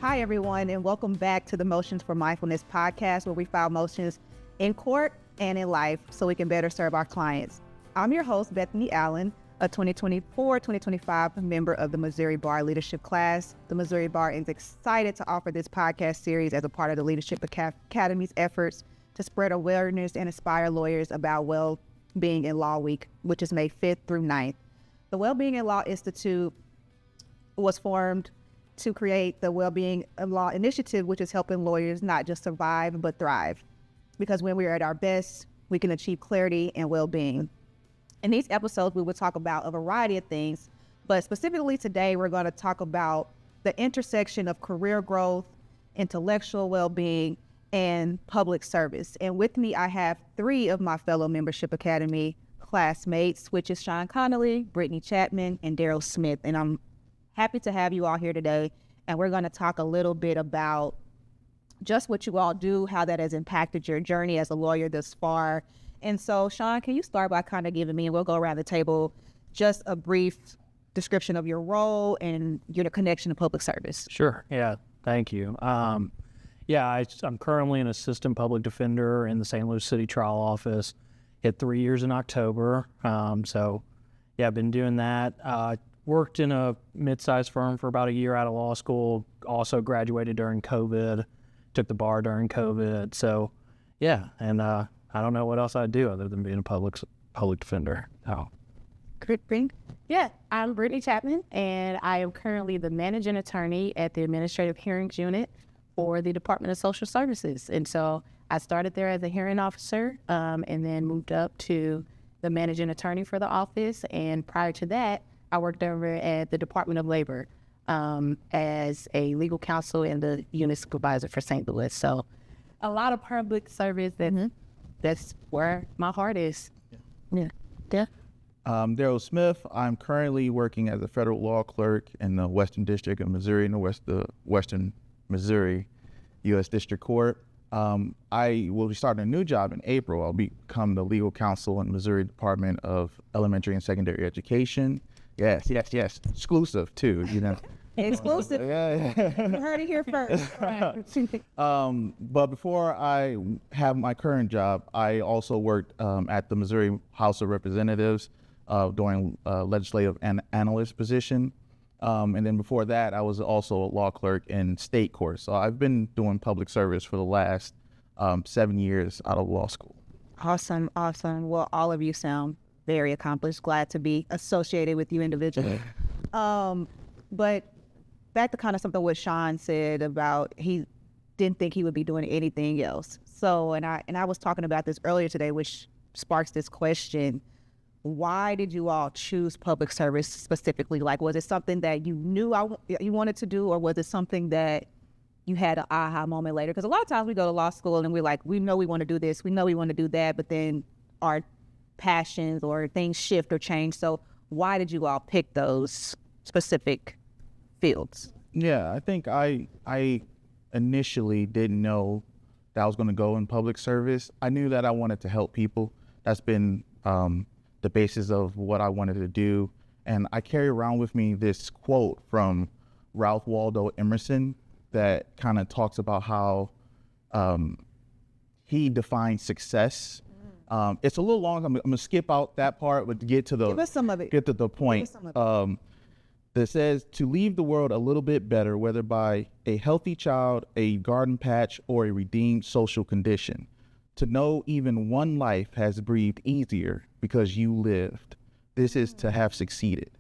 Hi, everyone, and welcome back to the Motions for Mindfulness podcast, where we file motions in court and in life so we can better serve our clients. I'm your host, Bethany Allen, a 2024-2025 member of the Missouri Bar Leadership class. The Missouri Bar is excited to offer this podcast series as a part of the Leadership Academy's efforts to spread awareness and inspire lawyers about well-being in Law Week, which is May 5th through 9th. The Wellbeing in Law Institute was formed to create the Wellbeing in Law Initiative, which is helping lawyers not just survive, but thrive. Because when we are at our best, we can achieve clarity and well-being. In these episodes, we will talk about a variety of things, but specifically today, we're going to talk about the intersection of career growth, intellectual well-being, and public service. And with me, I have three of my fellow Membership Academy classmates, which is Sean Connelly, Brittany Chapman, and Darrell Smith. And I'm happy to have you all here today. And we're going to talk a little bit about just what you all do, how that has impacted your journey as a lawyer thus far. And so, Sean, can you start by kind of giving me, and we'll go around the table, just a brief description of your role and your connection to public service? Sure. Yeah. Thank you. I'm currently an assistant public defender in the St. Louis City Trial Office. Hit 3 years in October. I've been doing that. Worked in a mid-sized firm for about a year out of law school. Also graduated during COVID. Took the bar during COVID. So, yeah. And I don't know what else I'd do other than being a public defender. Oh. Great. Yeah, I'm Brittany Chapman, and I am currently the managing attorney at the Administrative Hearings Unit for the Department of Social Services. And so I started there as a hearing officer and then moved up to the managing attorney for the office. And prior to that, I worked over at the Department of Labor as a legal counsel and the unit supervisor for St. Louis. So a lot of public service, that's where my heart is. Yeah. Darrell Smith. I'm currently working as a federal law clerk in the Western District of Missouri, in the Western Missouri U.S. District Court. I will be starting a new job in April. I'll become the legal counsel in Missouri Department of Elementary and Secondary Education. Yes. Exclusive too, you know. Exclusive. Yeah. You heard it here first. Right. But before I have my current job, I also worked at the Missouri House of Representatives doing legislative analyst position. And then before that, I was also a law clerk in state court. So I've been doing public service for the last 7 years out of law school. Awesome. Well, all of you sound very accomplished. Glad to be associated with you individually. But back to kind of something what Sean said about he didn't think he would be doing anything else. So, and I was talking about this earlier today, which sparks this question. Why did you all choose public service specifically? Like, was it something that you knew you wanted to do, or was it something that you had an aha moment later? Because a lot of times we go to law school and we're like, we know we want to do this, we know we want to do that, but then our passions or things shift or change. So why did you all pick those specific fields? Yeah, I think I initially didn't know that I was going to go in public service. I knew that I wanted to help people. That's been the basis of what I wanted to do. And I carry around with me this quote from Ralph Waldo Emerson that kind of talks about how he defines success. It's a little long. I'm going to skip out that part, but to get to Give us some of it. Get to the point. That says to leave the world a little bit better, whether by a healthy child, a garden patch, or a redeemed social condition. To know even one life has breathed easier because you lived. This is to have succeeded.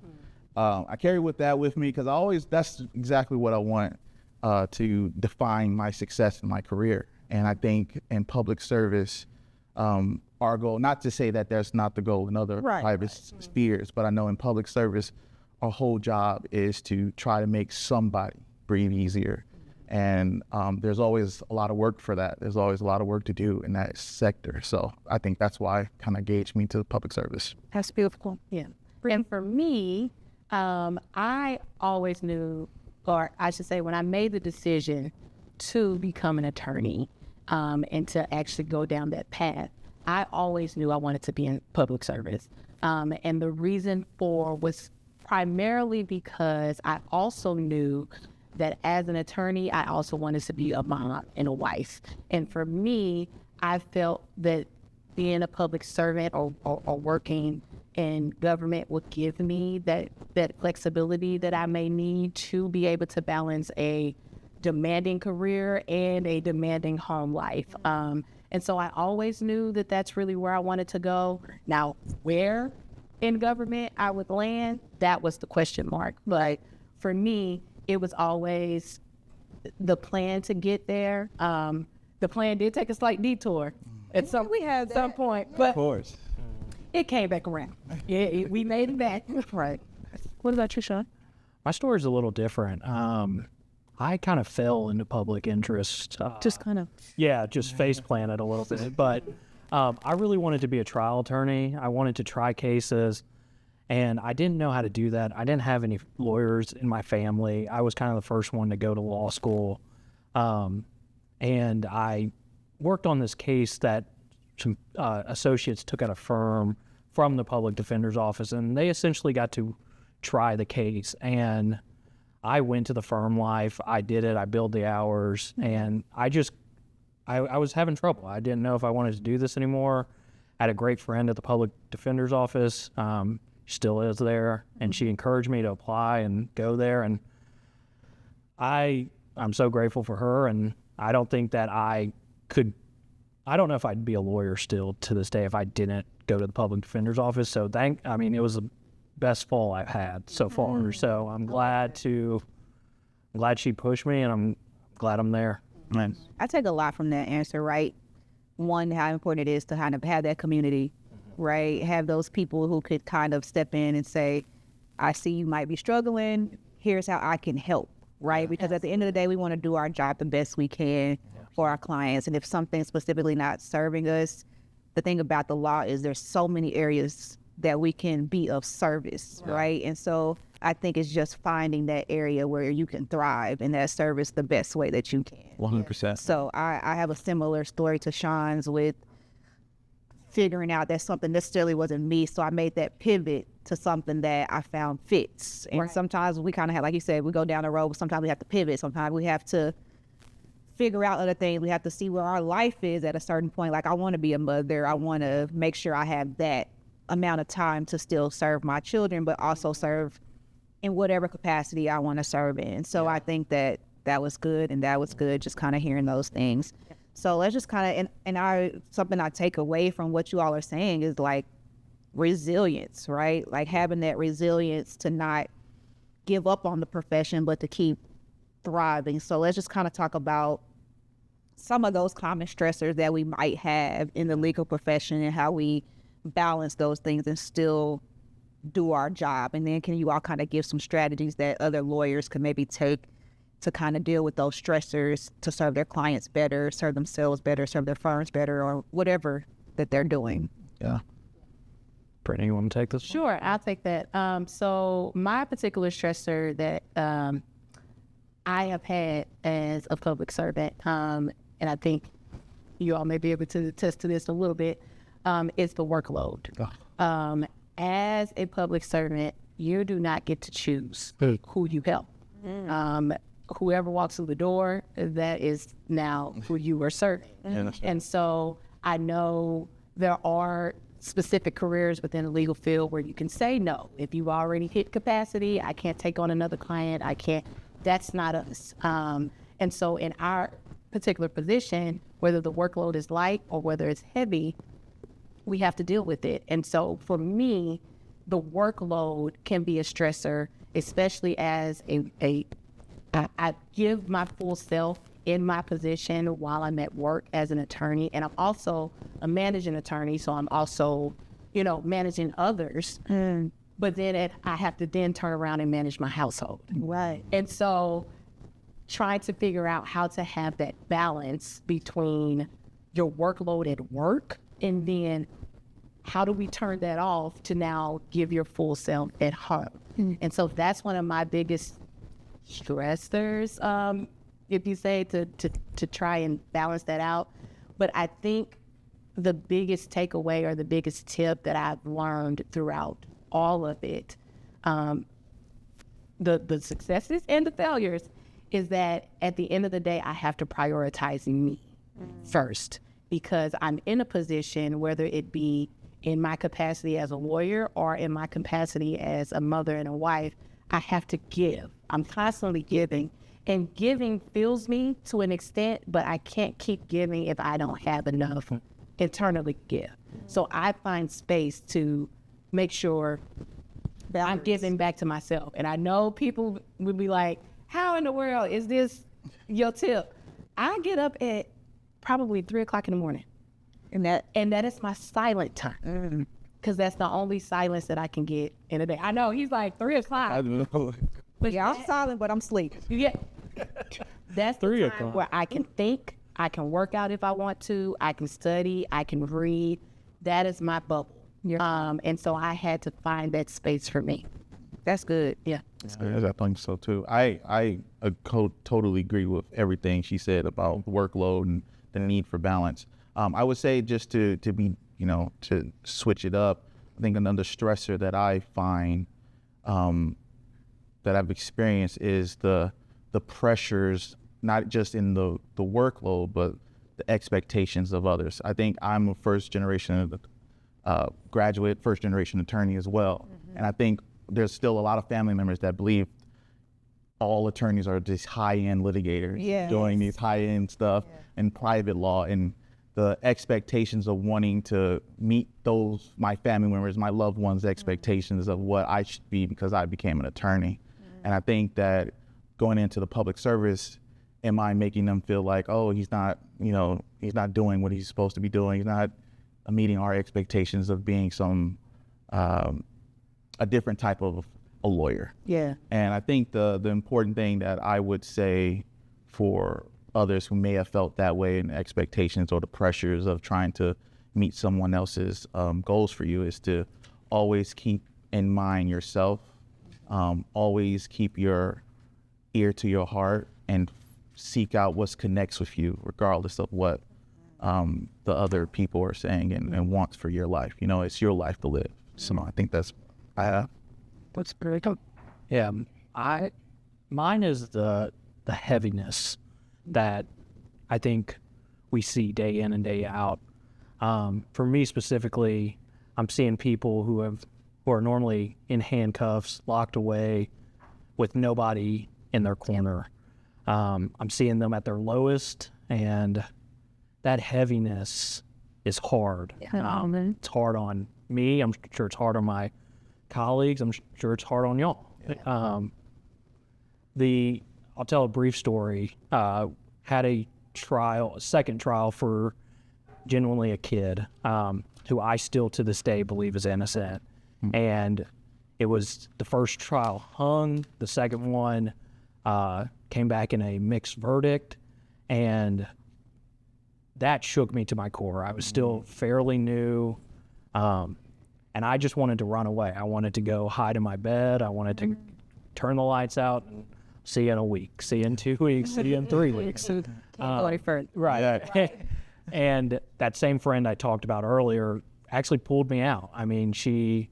I carry that with me because that's exactly what I want to define my success in my career. And I think in public service, our goal, not to say that there's not the goal in other private spheres, but I know in public service, our whole job is to try to make somebody breathe easier. And there's always a lot of work for that. There's always a lot of work to do in that sector. So I think that's why kind of gauged me to public service. That's beautiful. Yeah. And for me, I always knew, or I should say when I made the decision to become an attorney and to actually go down that path, I always knew I wanted to be in public service. And the reason for was primarily because I also knew that as an attorney, I also wanted to be a mom and a wife. And for me, I felt that being a public servant or working in government would give me that flexibility that I may need to be able to balance a demanding career and a demanding home life. And so I always knew that that's really where I wanted to go. Now, where in government I would land, that was the question mark. But for me, it was always the plan to get there. The plan did take a slight detour at some point, but Of course. it came back around. Yeah, we made it back. Right. What about you, Sean? My story's a little different. I kind of fell into public interest. Just kind of. Yeah, just face planted a little bit. But I really wanted to be a trial attorney. I wanted to try cases, and I didn't know how to do that. I didn't have any lawyers in my family. I was kind of the first one to go to law school. And I worked on this case that some associates took at a firm from the public defender's office, and they essentially got to try the case. And I went to the firm life. I did it. I billed the hours, and I was having trouble. I didn't know if I wanted to do this anymore. I had a great friend at the public defender's office. She still is there, and she encouraged me to apply and go there. And I'm so grateful for her, and I don't think that I don't know if I'd be a lawyer still to this day if I didn't go to the public defender's office. So it was the best fall I've had so far. So I'm glad she pushed me, and I'm glad I'm there. Nice. I take a lot from that answer, right? One, how important it is to kind of have that community, right? Have those people who could kind of step in and say, I see you might be struggling. Here's how I can help, right? Because at the end of the day, we want to do our job the best we can for our clients. And if something's specifically not serving us, the thing about the law is there's so many areas that we can be of service, right? And so I think it's just finding that area where you can thrive in that service the best way that you can. 100%. So I have a similar story to Sean's with figuring out that something necessarily wasn't me. So I made that pivot to something that I found fits. And sometimes we kind of have, like you said, we go down the road, but sometimes we have to pivot. Sometimes we have to figure out other things. We have to see where our life is at a certain point. Like, I want to be a mother. I want to make sure I have that amount of time to still serve my children, but also serve in whatever capacity I want to serve in. So I think that was good, and that was good, just kind of hearing those things. So let's just kind of, something I take away from what you all are saying is like resilience, right? Like having that resilience to not give up on the profession, but to keep thriving. So let's just kind of talk about some of those common stressors that we might have in the legal profession and how we balance those things and still do our job. And then can you all kind of give some strategies that other lawyers can maybe take to kind of deal with those stressors to serve their clients better, serve themselves better, serve their firms better, or whatever that they're doing? Yeah. Brittany, you want to take this one? Sure, I'll take that. So my particular stressor that I have had as a public servant, and I think you all may be able to attest to this a little bit, is the workload. As a public servant, you do not get to choose who you help. Whoever walks through the door, that is now who you are serving. And so I know there are specific careers within the legal field where you can say no. If you've already hit capacity, I can't take on another client, that's not us. And so in our particular position, whether the workload is light or whether it's heavy, we have to deal with it. And so for me, the workload can be a stressor, especially as I give my full self in my position while I'm at work as an attorney. And I'm also a managing attorney, so I'm also, managing others. But then I have to then turn around and manage my household. Right. And so trying to figure out how to have that balance between your workload at work and then how do we turn that off to now give your full self at home? And so that's one of my biggest stressors, if you say, to try and balance that out. But I think the biggest takeaway or the biggest tip that I've learned throughout all of it, the successes and the failures, is that at the end of the day, I have to prioritize me first, because I'm in a position, whether it be in my capacity as a lawyer or in my capacity as a mother and a wife, I have to give. I'm constantly giving, and giving fills me to an extent, but I can't keep giving if I don't have enough internally to give. So I find space to make sure that I'm giving back to myself. And I know people would be like, how in the world is this your tip? I get up at probably 3 o'clock in the morning. And that is my silent time. Because that's the only silence that I can get in a day. I know, he's like, 3 o'clock. I don't know. But Yeah, I'm silent, but I'm asleep. yeah, that's the 3 time o'clock. where I can think, I can work out if I want to, I can study, I can read. That is my bubble. And so I had to find that space for me. That's good. Yeah. I think so too. I totally agree with everything she said about workload and the need for balance. I would say, just to be, to switch it up, I think another stressor that I find that I've experienced is the pressures, not just in the workload, but the expectations of others. I think I'm a first generation graduate, first generation attorney as well. And I think there's still a lot of family members that believe all attorneys are these high-end litigators doing these high-end stuff in private law, and the expectations of wanting to meet my family members, my loved ones' expectations of what I should be because I became an attorney. And I think that going into the public service, am I making them feel like, oh, he's not doing what he's supposed to be doing. He's not meeting our expectations of being a different type of a lawyer. Yeah. And I think the important thing that I would say for others who may have felt that way, and expectations or the pressures of trying to meet someone else's goals for you, is to always keep in mind yourself, always keep your ear to your heart, and seek out what connects with you, regardless of what the other people are saying and wants for your life. It's your life to live. So I think that's What's pretty cool. Yeah, mine is the heaviness that I think we see day in and day out. For me specifically, I'm seeing people who are normally in handcuffs, locked away, with nobody in their corner. I'm seeing them at their lowest, and that heaviness is hard. It's hard on me. I'm sure it's hard on my colleagues. I'm sure it's hard on y'all. I'll tell a brief story. Had a second trial for genuinely a kid who I still to this day believe is innocent. And it was the first trial hung, the second one came back in a mixed verdict, and that shook me to my core. I was still fairly new, and I just wanted to run away. I wanted to go hide in my bed. I wanted to turn the lights out and see you in a week, see you in 2 weeks, see you in 3 weeks. Can't go any further. Right. And that same friend I talked about earlier actually pulled me out. I mean, she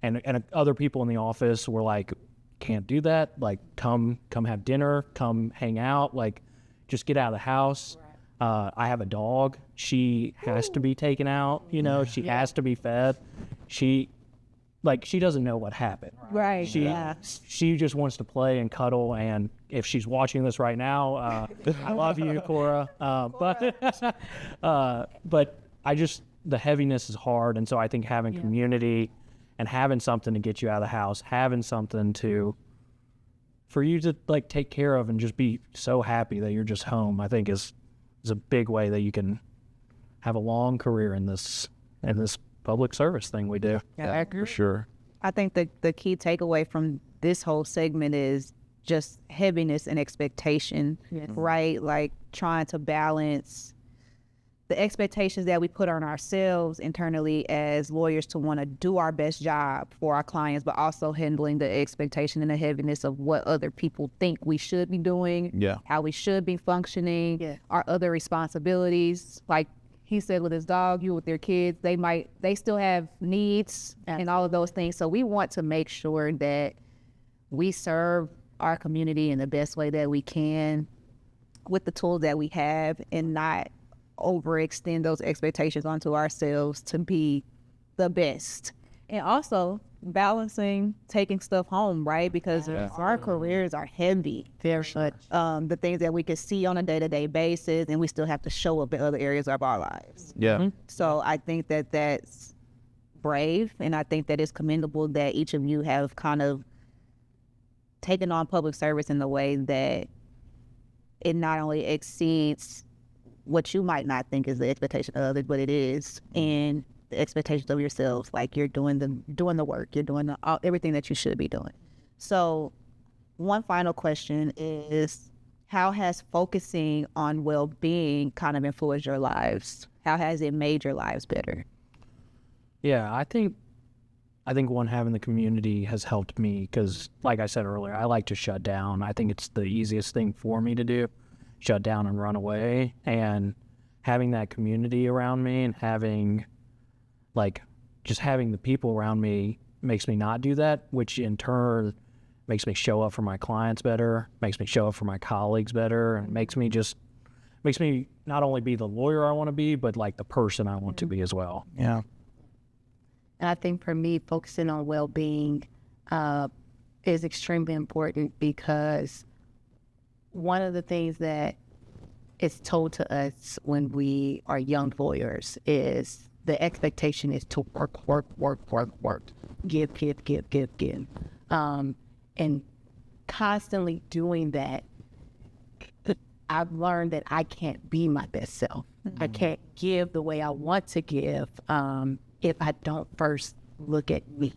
and other people in the office were like, can't do that. Like, come have dinner, come hang out, like, just get out of the house. I have a dog. She has to be taken out, she has to be fed. She doesn't know what happened. Right. She just wants to play and cuddle. And if she's watching this right now, I love you, Cora. But the heaviness is hard. And so I think having community and having something to get you out of the house, having something for you to take care of and just be so happy that you're just home, I think is a big way that you can have a long career in this public service thing we do. Yeah, for sure. I think the key takeaway from this whole segment is just heaviness and expectation, right? Like trying to balance the expectations that we put on ourselves internally as lawyers to want to do our best job for our clients, but also handling the expectation and the heaviness of what other people think we should be doing, how we should be functioning, our other responsibilities. Like he said with his dog, you with their kids, they still have needs and all of those things. So we want to make sure that we serve our community in the best way that we can with the tools that we have, and not overextend those expectations onto ourselves to be the best. And also balancing taking stuff home, right? Because our careers are heavy. Very much. The things that we can see on a day-to-day basis, and we still have to show up in other areas of our lives. Yeah. So I think that that's brave, and I think that it's commendable that each of you have kind of taken on public service in the way that it not only exceeds what you might not think is the expectation of others, but it is, and the expectations of yourselves. Like, you're doing the work, you're doing everything that you should be doing. So one final question is, how has focusing on well-being kind of influenced your lives? How has it made your lives better? Yeah, I think one, having the community has helped me because, like I said earlier, I like to shut down. I think it's the easiest thing for me to do, shut down and run away. And having that community around me and having the people around me makes me not do that, which in turn makes me show up for my clients better, makes me show up for my colleagues better, and makes me not only be the lawyer I want to be, but like the person I want to be as well. Yeah. And I think for me, focusing on well-being is extremely important, because one of the things that is told to us when we are young lawyers is the expectation is to work, give. And constantly doing that, I've learned that I can't be my best self. I can't give the way I want to give if I don't first look at me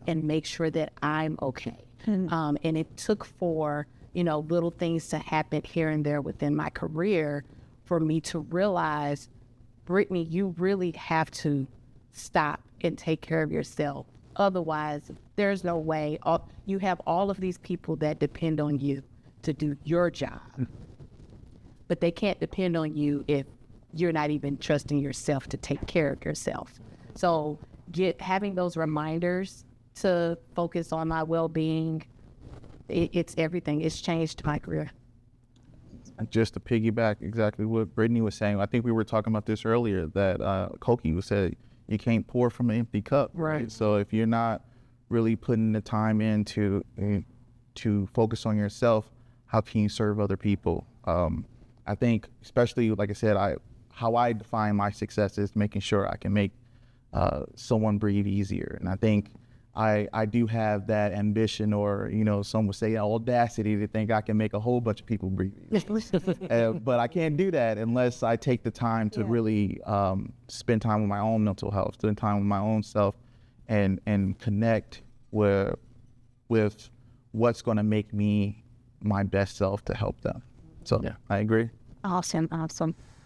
and make sure that I'm okay. And it took for, little things to happen here and there within my career for me to realize, Brittany, you really have to stop and take care of yourself. Otherwise, there's no way. You have all of these people that depend on you to do your job, but they can't depend on you if you're not even trusting yourself to take care of yourself. So having those reminders to focus on my well-being, it's everything. It's changed my career. Just to piggyback exactly what Brittany was saying, I think we were talking about this earlier, that Koki said you can't pour from an empty cup. Right. So if you're not really putting the time in to focus on yourself, how can you serve other people? I think, especially, like I said, how I define my success is making sure I can make someone breathe easier. And I think I do have that ambition, or, some would say audacity, to think I can make a whole bunch of people breathe easier. But I can't do that unless I take the time to really spend time with my own mental health, spend time with my own self, and connect with what's going to make me my best self to help them. So I agree. Awesome.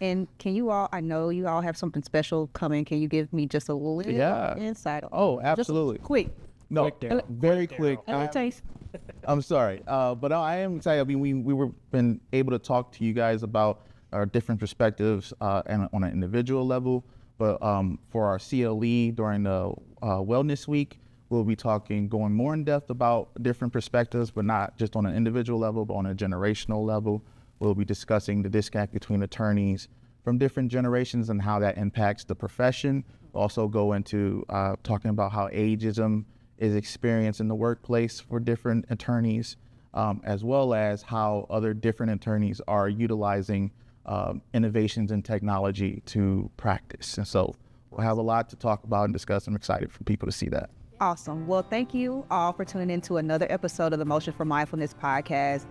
And can you all, I know you all have something special coming. Can you give me just a little insight? Oh, absolutely. Just quick. No, Quick, very quick. Taste. I'm sorry. But I am excited. I mean, we were been able to talk to you guys about our different perspectives and on an individual level. But for our CLE during the Wellness Week, we'll be going more in depth about different perspectives, but not just on an individual level, but on a generational level. We'll be discussing the disconnect between attorneys from different generations and how that impacts the profession. We'll also go into talking about how ageism is experienced in the workplace for different attorneys, as well as how other different attorneys are utilizing innovations in technology to practice. And so we'll have a lot to talk about and discuss. I'm excited for people to see that. Awesome. Well, thank you all for tuning in to another episode of the Motion for Mindfulness podcast.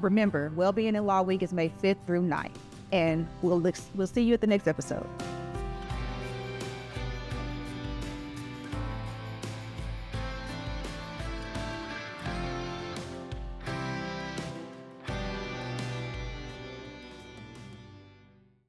Remember, Wellbeing in Law Week is May 5th through 9th, and we'll see you at the next episode.